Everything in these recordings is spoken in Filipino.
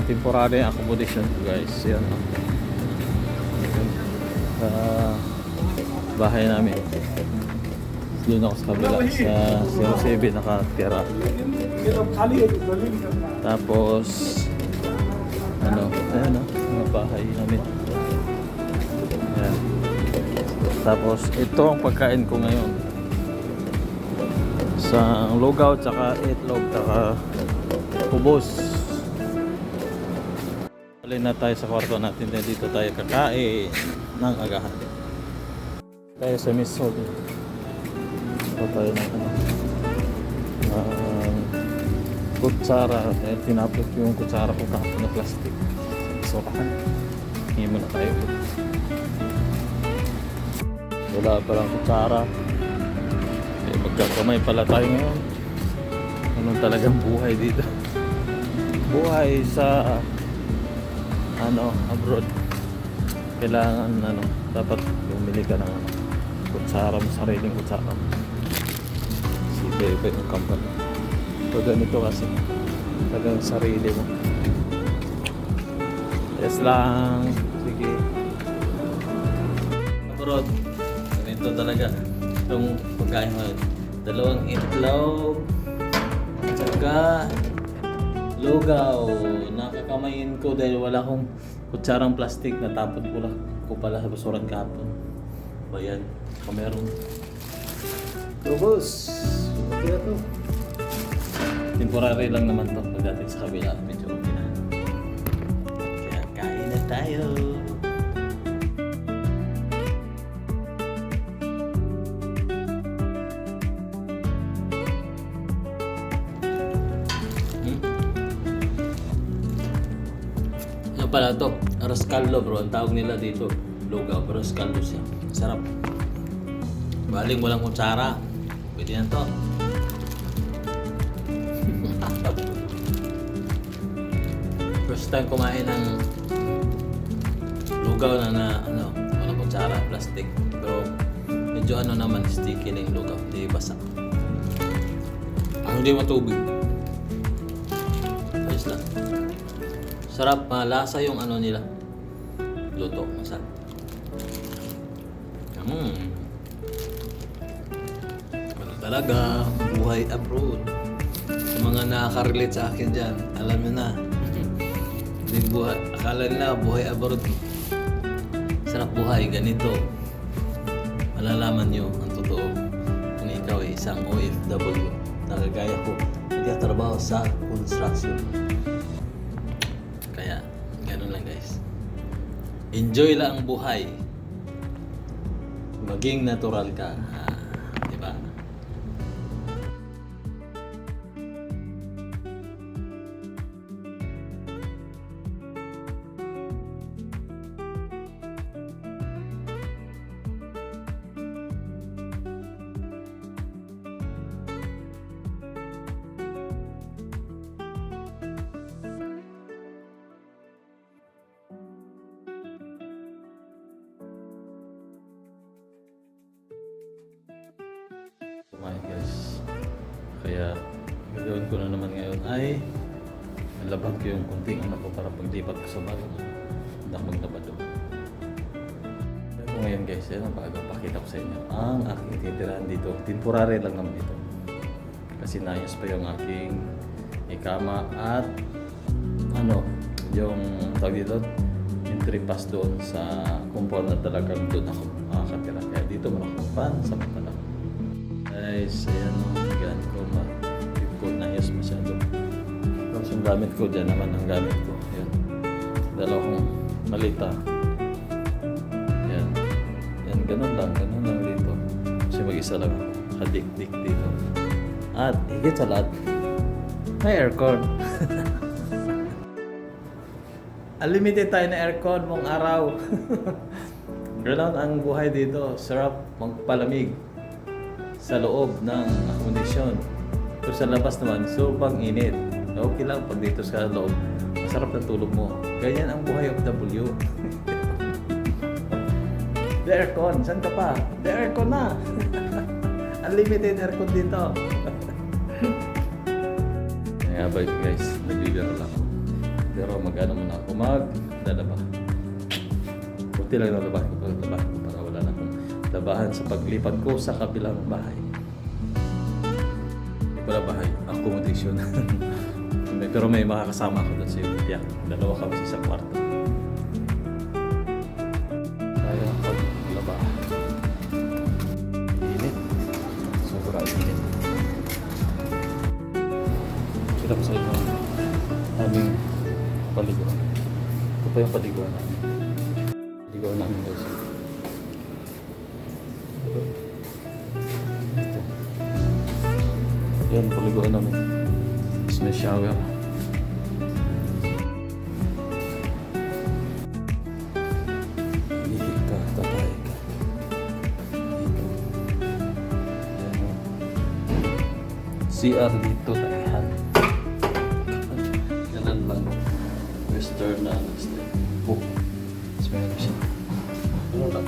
temporary accommodation ko guys. Yan. Sa bahay namin. Doon ako sa kabila sa 07 nakatira. Tapos ayan mga bahay namin. Ayan. Tapos ito ang pagkain ko ngayon. Sa lugaw, tsaka itlog, tsaka kubos. Alin na tayo sa kwarto natin. Dito tayo kakain ng agahan. Tayo sa Miss Hall. Ito tayo ng kutsara. Tinapos yung kutsara ko kahapon na plastic. So, hingi muna tayo. Wala palang kutsara. Magkakamay pala tayo ngayon. Anong talagang buhay dito? Buhay sa abroad. Kailangan dapat bumili ka ng kutsara mo, sariling kutsara mo. Sige, iba yung company. So ganito kasi talagang sarili mo. Yes lang. Sige. Abroad. Ganito talaga. Itong pagkain ngayon. 2 itlog. Tsaka lugaw. Nakakamayin ko dahil wala akong kutsarang plastic. Natapon ko pala sa basuran kahapon. Bayan. Kamerong. Lubos. Okay na to. Temporary lang naman to. Pagdating sa kabila, medyo okay na. Kaya kain na tayo. Ano pala to? Arroz caldo bro. Ang tawag nila dito. Lugaw. Arroz caldo siya. Sarap. Baling walang kutsara. Pwede na to. First time kumain ng lugaw na walang kutsara, plastic. Pero medyo naman, sticky na yung lugaw. Hindi basa. Hindi matubig. Ayos lang. Sarap, malasa yung nila. Luto, masarap. Ano talaga, buhay abroad. Sa mga nakaka-relate sa akin dyan, alam nyo na. Hindi buhay, akala nila buhay abroad. Sarap buhay, ganito. Malalaman nyo ang totoo kung ikaw ay isang OFW. Nakagaya ko, nagtatrabaho sa construction. Kaya, ganun lang guys. Enjoy lang ang buhay. Maging natural ka. Diba? Kumain guys. Kaya gagawin ko na naman ngayon ay nalabag ko yung kunting ko para paglipat ko sa bago. Hindi ako maglabad doon. Pero ngayon guys, yan ang bago. Pakita ko sa inyo ang aking titirahan dito. Temporary lang naman ito. Kasi naayos pa yung aking ikama at yung tawag dito, entry pass doon sa compound na talagang doon ako makakatira. Kaya dito mo ako pansamantala. Guys, ayan gaan ko ma-report na yes masyado. Tapos yung gamit ko dyan naman ang gamit ko. Ayan. Dalawang malita. Ayan. Ayan, ganun lang dito. Kasi mag-isa lang ako. Kadik-dik dito. At higit sa lahat, may aircon. Unlimited tayo na aircon mong araw. Ganun ang buhay dito. Sarap magpalamig sa loob ng accommodation. Pero sa labas naman, sobrang init. Okay lang pag dito sa loob. Masarap na tulog mo. Ganyan ang buhay of W. The aircon. Saan ka pa? The aircon na. Unlimited aircon dito. Kaya ba guys, nagbibiro lang ako. Pero Pero mag-ano muna ako, maglalaba. Buti lang nalabahan ko para wala na akong labahan sa paglipat ko sa kabilang bahay. Hindi pala bahay, accommodation. Pero may makakasama ako doon sa iyo. Yeah, dalawa kami sa isang kwarto. Kaya paglaba. Init. Sobrang init. Kita ko sa inyo aming paliguan. Ito pa yung paliguan namin. Paliguan namin guys. Ito. Yan, paliguan namin. Tapos may shower. Ihi ka, tatay ka. Dito. Yan o. CR dito, takihan. Ganun lang. Western na ano. Book. Tapos meron siya. Ano ba?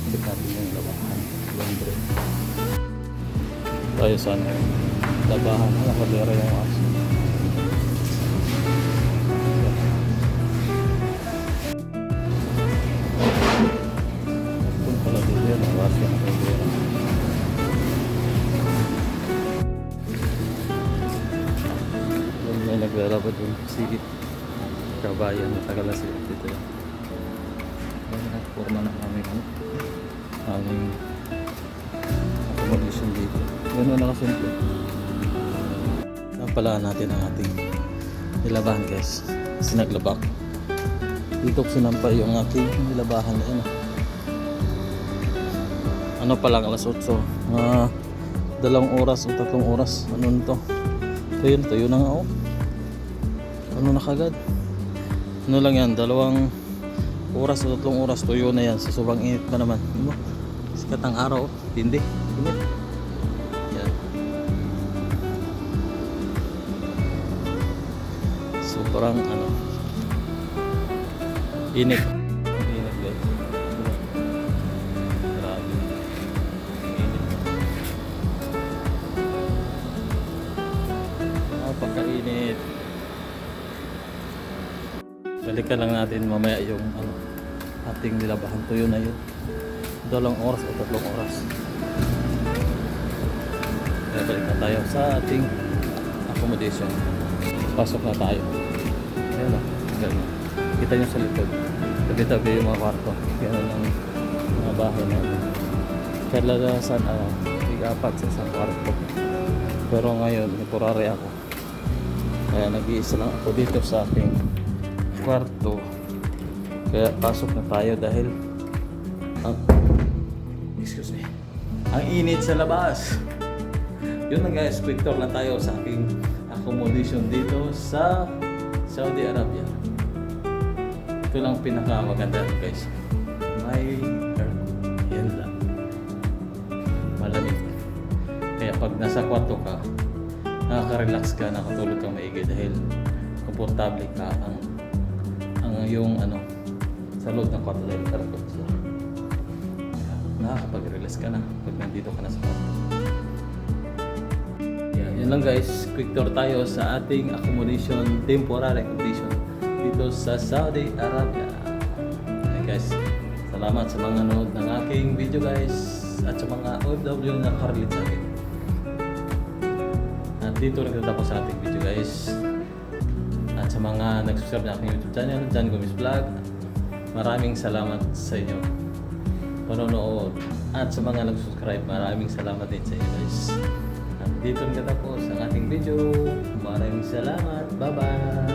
Ikot natin yung labahan. Laundry. Tayo saan? Labahan. Nakadera yung aso. Kung pala dito yan, ang aso na kadera. May naglalaba dun. Sige. Kabayan. Matagal na sila dito yan. Forma na aming accommodation dito. Gano'n na kasimple. Napalaan natin ang ating nilabahan guys. Kasi naglabak. Dito ko sinampay yung aking nilabahan. Ano pa lang, alas 8. 2 oras o 3 oras. Ano nito? Tuyo na nga ako. Ano na kagad? Ano lang yan, 2 oras o 3 oras tuyo na yan. Sa sobrang init pa naman. Ano? Sikat ang araw. Tindi. Init. Yan. Sobrang ano. Init. Init guys. Grabe. Init. Napakainit. Balikan lang natin mamaya yung ano, ating nilabahan. Tuyo na yun. 2 oras o 3 oras. Kaya balik na tayo sa ating accommodation. Pasok na tayo. Ayan o. Ganun. Kita nyo sa likod. Tabi-tabi yung mga kwarto. Ganun ang mga bahay natin. Kadalasan tig-apat sa isang kwarto. Pero ngayon, temporary ako. Kaya nag-iisa lang ako dito sa ating kwarto. Kaya pasok na tayo dahil ang init sa labas. Yun na guys, quick tour na tayo sa aking accommodation dito sa Saudi Arabia. Ito lang pinakamaganda guys. May aircon. Yan lang. Malamig. Kaya pag nasa kwarto ka, nakaka-relax ka, nakatulog kang maigi dahil komportable ka ang yung ano sa loob ng kwarto dahil aircon siya. Nakakapag-relax ka na pag nandito ka na sa kwarto. Yan lang guys, quick tour tayo sa ating accommodation, temporary accommodation dito sa Saudi Arabia. Okay guys, salamat sa mga nanood ng aking video guys at sa mga OFW na nakarelate sa akin. At dito nagtatapos sa ating video guys. At sa mga nag-subscribe na aking YouTube channel, John Gomez Vlog, maraming salamat sa inyo panonood. At sa mga nag-subscribe, maraming salamat din sa inyo guys. At dito nagtatapos ang ating video. Maraming salamat. Bye-bye!